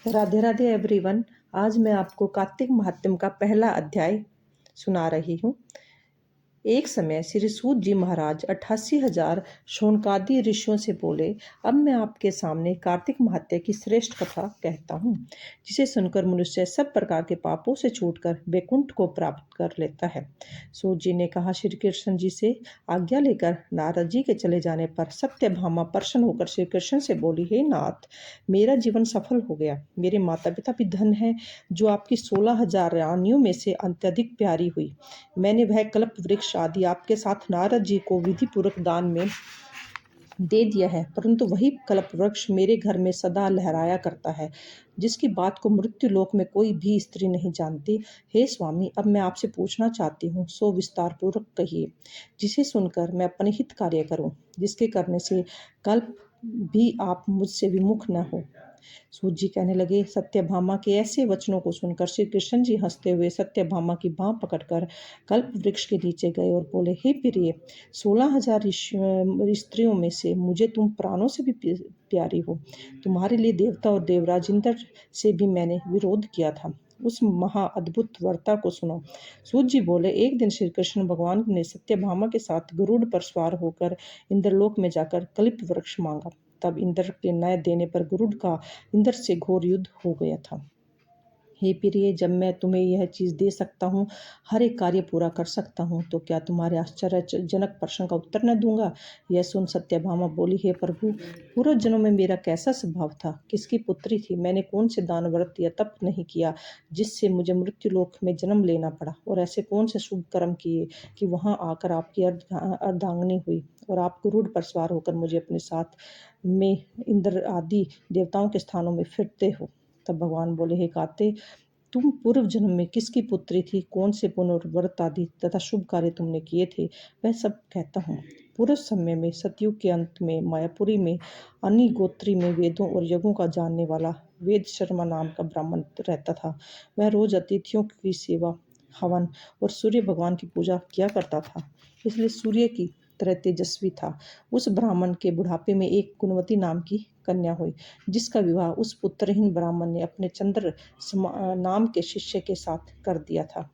Radhe Radhe everyone. आज मैं आपको कार्तिक महात्म्य का पहला अध्याय सुना रही हूँ। एक समय श्री सूत जी महाराज 88,000 शौनकादि ऋषियों से बोले, अब मैं आपके सामने कार्तिक महात्म्य की श्रेष्ठ कथा कहता हूँ, जिसे सुनकर मनुष्य सब प्रकार के पापों से छूटकर वैकुंठ को प्राप्त कर लेता है। सूत जी ने कहा, श्री कृष्ण जी से आज्ञा लेकर नारद जी के चले जाने पर सत्यभामा प्रसन्न होकर श्री कृष्ण से बोली, हे नाथ, मेरा जीवन सफल हो गया। मेरे माता पिता भी धन है, जो आपकी 16,000 रानियों में से अत्यधिक प्यारी हुई। मैंने वह कल्प वृक्ष आदि आपके साथ नारद जी को विधि पूर्वक दान में दे दिया है, परंतु वही कल्प वृक्ष मेरे घर में सदा लहराया करता है, जिसकी बात को मृत्यु लोक में कोई भी स्त्री नहीं जानती। हे स्वामी, अब मैं आपसे पूछना चाहती हूँ, सो विस्तार पूर्वक कहिए, जिसे सुनकर मैं अपने हित कार्य करूँ, जिसके करने से कल्प भी आप मुझसे विमुख न हो। सूत जी कहने लगे, सत्यभामा के ऐसे वचनों को सुनकर श्री कृष्ण जी हंसते हुए सत्यभामा की बाँह पकड़कर कल्प वृक्ष के नीचे गए और बोले, हे प्रिय, 16,000 स्त्रियों में से मुझे तुम प्राणों से भी प्यारी हो। तुम्हारे लिए देवता और देवराज इंद्र से भी मैंने विरोध किया था। उस महा अद्भुत वार्ता को सुनो। सूत जी बोले, एक दिन श्री कृष्ण भगवान ने सत्यभामा के साथ गरुड़ पर सवार होकर इंद्रलोक में जाकर कल्प वृक्ष मांगा। तब इंद्र के न देने पर गरुड़ का इंद्र से घोर युद्ध हो गया था। हे प्रिय, जब मैं तुम्हें यह चीज़ दे सकता हूँ, हर एक कार्य पूरा कर सकता हूँ, तो क्या तुम्हारे आश्चर्यजनक प्रश्न का उत्तर न दूंगा? यह सुन सत्यभामा बोली, हे प्रभु, पूर्व जन्म में मेरा कैसा स्वभाव था, किसकी पुत्री थी, मैंने कौन से दान व्रत या तप नहीं किया जिससे मुझे मृत्यु लोक में जन्म लेना पड़ा, और ऐसे कौन से शुभ कर्म किए कि वहां आकर आपकी अर्धांगिनी हुई और आप गरुड़ पर सवार होकर मुझे अपने साथ में इंद्र आदि देवताओं के स्थानों में फिरते हो। तब भगवान बोले, हे कार्तिक, तुम पूर्व जन्म में किसकी पुत्री थी, कौन से पुनर्व्रत आदि तथा शुभ कार्य तुमने किए थे, वह सब कहता हूँ। पूर्व समय में सतयुग के अंत में मायापुरी में अनिगोत्री में वेदों और यज्ञों का जानने वाला वेद शर्मा नाम का ब्राह्मण रहता था। वह रोज अतिथियों की सेवा, हवन और सूर्य भगवान की पूजा किया करता था, इसलिए सूर्य की तरह तेजस्वी था। उस ब्राह्मण के बुढ़ापे में एक गुणवती नाम की कन्या हुई, जिसका विवाह उस पुत्रहीन ब्राह्मण ने अपने चंद्र नाम के शिष्य के साथ कर दिया था,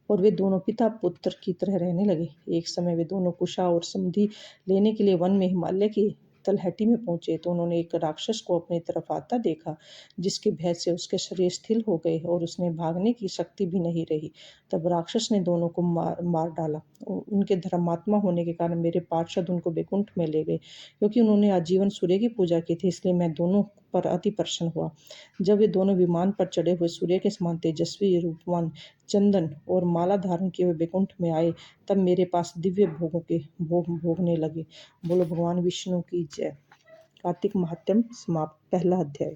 और वे दोनों पिता पुत्र की तरह रहने लगे। एक समय वे दोनों कुशा और समधि लेने के लिए वन में हिमालय की तलहटी में पहुंचे, तो उन्होंने एक राक्षस को अपनी तरफ आता देखा, जिसके भय से उसके शरीर स्थिर हो गए और उसने भागने की शक्ति भी नहीं रही। तब राक्षस ने दोनों को मार डाला। उनके धर्मात्मा होने के कारण मेरे पार्षद उनको वैकुंठ में ले गए। क्योंकि उन्होंने आजीवन सूर्य की पूजा की थी, इसलिए मैं दोनों पर अति प्रसन्न हुआ। जब वे दोनों विमान पर चढ़े हुए सूर्य के समान तेजस्वी, रूपवान, चंदन और माला धारण किए हुए वैकुंठ में आए, तब मेरे पास दिव्य भोगों के भोग भोगने लगे। बोलो भगवान विष्णु की जय। कार्तिक महात्म्य समाप्त। पहला अध्याय।